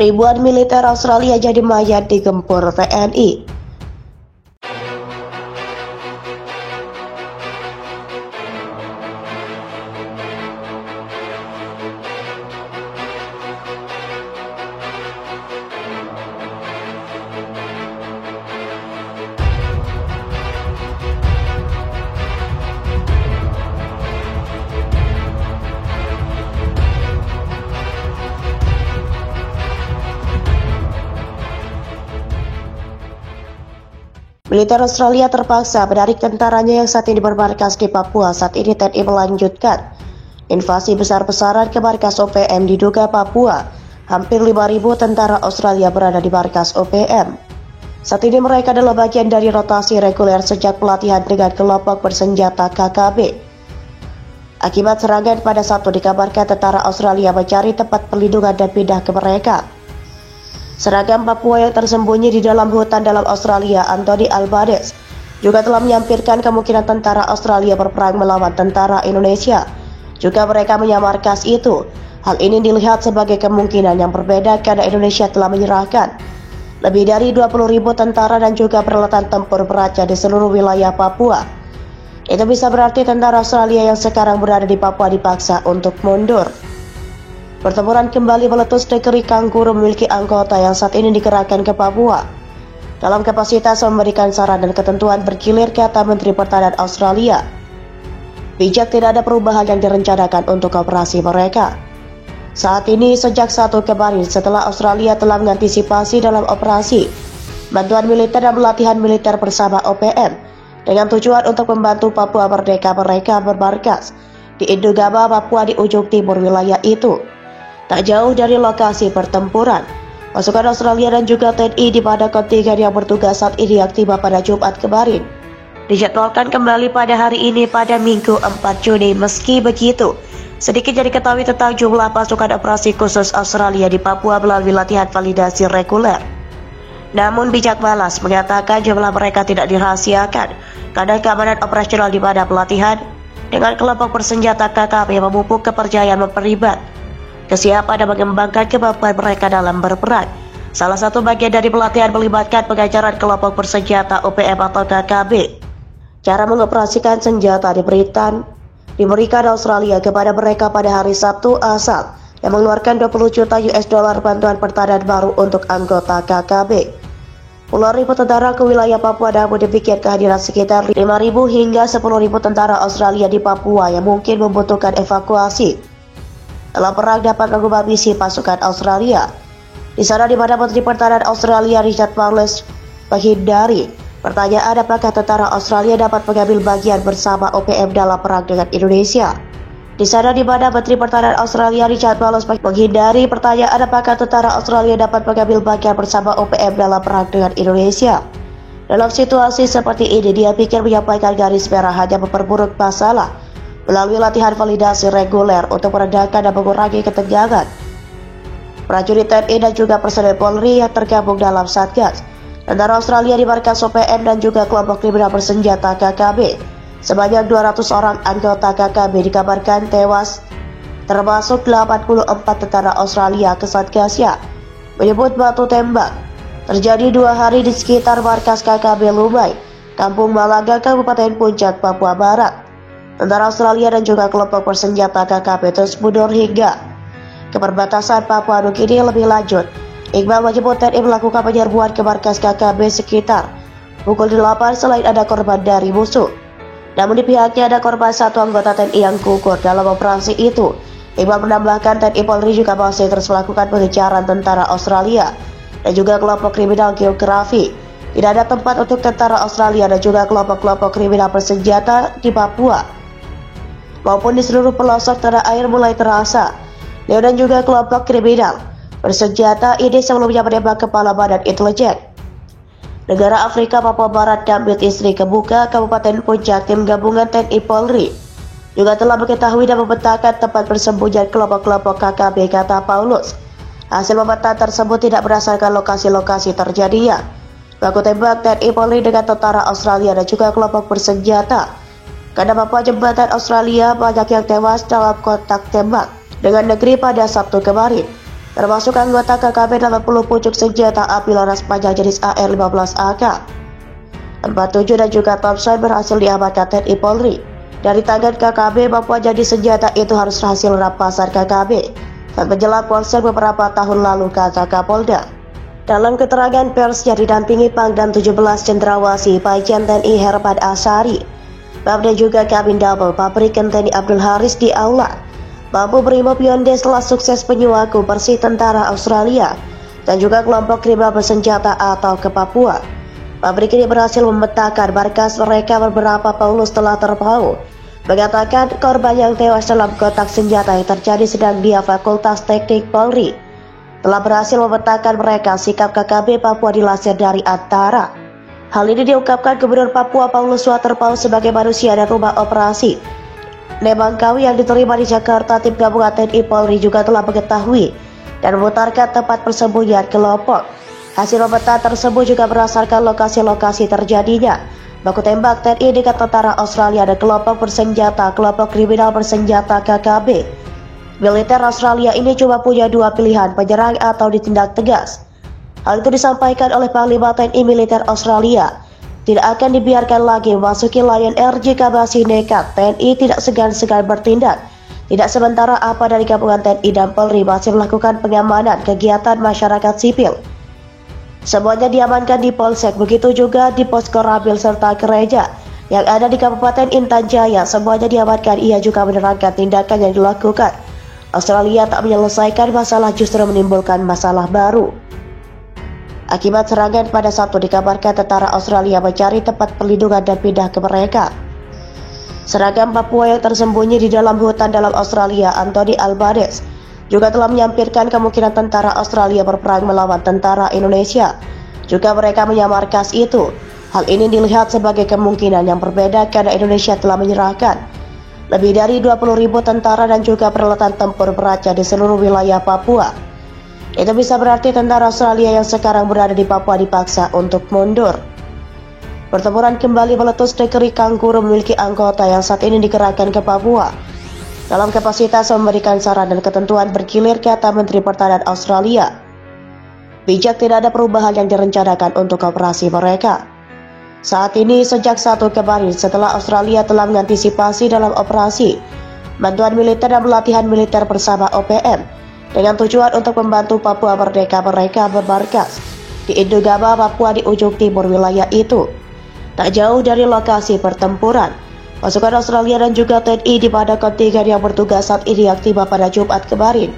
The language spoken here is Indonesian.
Ribuan militer Australia jadi mayat digempur TNI. Militer Australia terpaksa menarik tentaranya yang saat ini bermarkas di Papua. Saat ini TNI melanjutkan invasi besar-besaran ke markas OPM di Duga, Papua. Hampir 5.000 tentara Australia berada di markas OPM. Saat ini mereka adalah bagian dari rotasi reguler sejak pelatihan dengan kelompok bersenjata KKB. Akibat serangan pada Sabtu, dikabarkan tentara Australia mencari tempat perlindungan dan pindah ke mereka. Seragam Papua yang tersembunyi di dalam hutan dalam Australia, Anthony Albanese, juga telah menyampirkan kemungkinan tentara Australia berperang melawan tentara Indonesia. Juga mereka menyamarkas itu. Hal ini dilihat sebagai kemungkinan yang berbeda karena Indonesia telah menyerahkan lebih dari 20.000 tentara dan juga peralatan tempur beraja di seluruh wilayah Papua. Itu bisa berarti tentara Australia yang sekarang berada di Papua dipaksa untuk mundur. Pertempuran kembali meletus. Negeri Kanguru memiliki anggota yang saat ini dikerahkan ke Papua dalam kapasitas memberikan saran dan ketentuan bergilir, kata Menteri Pertahanan Australia. Bijak tidak ada perubahan yang direncanakan untuk operasi mereka. Saat ini sejak 1 kemarin setelah Australia telah mengantisipasi dalam operasi bantuan militer dan pelatihan militer bersama OPM dengan tujuan untuk membantu Papua merdeka, mereka bermarkas di Indugaba, Papua di ujung timur wilayah itu. Tak jauh dari lokasi pertempuran, pasukan Australia dan juga TNI di mana kontingen yang bertugas saat ini yang tiba pada Jumat kemarin dijadwalkan kembali pada hari ini pada Minggu 4 Juni. Meski begitu, sedikit yang diketahui tentang jumlah pasukan operasi khusus Australia di Papua melalui latihan validasi reguler. Namun Bijak balas mengatakan jumlah mereka tidak dirahasiakan karena keamanan operasional di mana pelatihan dengan kelompok bersenjata KKB yang memupuk kepercayaan memperlibat kesiapan dan mengembangkan kemampuan mereka dalam berperang. Salah satu bagian dari pelatihan melibatkan pengajaran kelompok bersenjata OPM atau KKB. Cara mengoperasikan senjata diberikan Australia kepada mereka pada hari Sabtu asal yang mengeluarkan 20 juta US dollar bantuan pertahanan baru untuk anggota KKB. Puluhan ribu tentara ke wilayah Papua, namun demikian kehadiran sekitar 5.000 hingga 10.000 tentara Australia di Papua yang mungkin membutuhkan evakuasi dalam perang dapat mengubah misi pasukan Australia. Di sana di mana Menteri Pertahanan Australia Richard Marles menghindari pertanyaan apakah tentara Australia dapat mengambil bagian bersama OPM dalam perang dengan Indonesia. Di sana di mana Menteri Pertahanan Australia Richard Marles menghindari pertanyaan apakah tentara Australia dapat mengambil bagian bersama OPM dalam perang dengan Indonesia. Dalam situasi seperti ini, dia pikir menyampaikan garis merah hanya memperburuk masalah melalui latihan validasi reguler untuk meredakan dan mengurangi ketegangan. Prajurit TNI dan juga personel Polri yang tergabung dalam Satgas tentara Australia di markas OPM dan juga kelompok kriminal bersenjata KKB. Sebanyak 200 orang anggota KKB dikabarkan tewas, termasuk 84 tentara Australia ke Satgasnya menyebut batu tembak terjadi 2 hari di sekitar markas KKB Lumai, Kampung Malaga, Kabupaten Puncak, Papua Barat. Tentara Australia dan juga kelompok bersenjata KKB terus mundur hingga ke perbatasan Papua Nugini. Lebih lanjut, Iqbal menyebut TNI melakukan penyerbuan ke markas KKB sekitar pukul 8 selain ada korban dari musuh. Namun di pihaknya ada korban 1 anggota TNI yang gugur dalam operasi itu. Iqbal menambahkan TNI Polri juga masih terus melakukan pengejaran tentara Australia dan juga kelompok kriminal geografi. Tidak ada tempat untuk tentara Australia dan juga kelompok-kelompok kriminal bersenjata di Papua maupun di seluruh pelosok tanah air mulai terasa. Leo dan juga kelompok kriminal bersenjata ini sebelumnya menembak kepala badan intelijen negara Afrika Papua Barat Gambit Istri Kebuka, Kabupaten Puncak. Tim gabungan TNI Polri juga telah mengetahui dan memetakan tempat persembunyian kelompok-kelompok KKB, kata Paulus. Hasil pemetaan tersebut tidak berdasarkan lokasi-lokasi terjadinya baku tembak TNI Polri dengan tentara Australia dan juga kelompok bersenjata. Karena Papua Jembatan Australia banyak yang tewas dalam kontak tembak dengan negeri pada Sabtu kemarin. termasuk anggota KKB 80 pucuk senjata api laras panjang jenis AR-15AK. 47 dan juga Thompson berhasil diamankan TNI Polri. Dari tangan KKB, Papua jadi senjata itu harus hasil rampasan KKB dan menjelang ponsel beberapa tahun lalu, kata Kapolda. Dalam keterangan pers yang didampingi Pangdam 17 Cendrawasih Paijen TNI Herman Asari, Pamda juga Kabin Double Pabrikan TNI Abdul Haris di Aula, Mampu Brimob Yonde setelah sukses penyuaku bersih tentara Australia dan juga kelompok kriminal bersenjata atau ke Papua. Pabrik ini berhasil memetakan markas mereka beberapa tahun setelah terpaut, mengatakan korban yang tewas dalam kotak senjata yang terjadi sedang di Fakultas Teknik Polri. Telah berhasil memetakan mereka. Sikap KKB Papua dilansir dari Antara. Hal ini diungkapkan Gubernur Papua Paulus Waterpau sebagai manusia dan rumah operasi Nemangkawi yang diterima di Jakarta. Tim gabungan TNI Polri juga telah mengetahui dan memutarkan tempat persembunyian kelompok. Hasil pemetaan tersebut juga berdasarkan lokasi-lokasi terjadinya baku tembak TNI dengan tentara Australia dan kelompok bersenjata, kelompok kriminal bersenjata KKB. Militer Australia ini cuma punya dua pilihan, menyerang atau ditindak tegas. Hal itu disampaikan oleh Panglima TNI Militer Australia. Tidak akan dibiarkan lagi memasuki Lion Air jika masih nekat. TNI tidak segan-segan bertindak. Tidak sementara apa dari gabungan TNI dan Polri masih melakukan pengamanan kegiatan masyarakat sipil. Semuanya diamankan di Polsek, begitu juga di Posko Rabil serta gereja yang ada di Kabupaten Intan Jaya. Semuanya diamankan. Ia juga menerangkan tindakan yang dilakukan Australia tak menyelesaikan masalah, justru menimbulkan masalah baru. Akibat serangan pada Sabtu, dikabarkan tentara Australia mencari tempat perlindungan dan pindah ke mereka. Seragam Papua yang tersembunyi di dalam hutan dalam Australia, Anthony Albanese, juga telah menyampirkan kemungkinan tentara Australia berperang melawan tentara Indonesia. Juga mereka menyamarkan itu. Hal ini dilihat sebagai kemungkinan yang berbeda karena Indonesia telah menyerahkan lebih dari 20.000 tentara dan juga peralatan tempur beraca di seluruh wilayah Papua. Itu bisa berarti tentara Australia yang sekarang berada di Papua dipaksa untuk mundur. Pertempuran kembali meletus. Negeri Kanguru memiliki anggota yang saat ini dikerahkan ke Papua dalam kapasitas memberikan saran dan ketentuan bergilir, kata Menteri Pertahanan Australia. Bijak tidak ada perubahan yang direncanakan untuk operasi mereka. Saat ini sejak 1 kemarin setelah Australia telah mengantisipasi dalam operasi bantuan militer dan pelatihan militer bersama OPM dengan tujuan untuk membantu Papua merdeka. Mereka bermarkas di Indogama, Papua di ujung timur wilayah itu, tak jauh dari lokasi pertempuran. Pasukan Australia dan juga TNI di mana kontingen yang bertugas saat ini yang tiba pada Jumat kemarin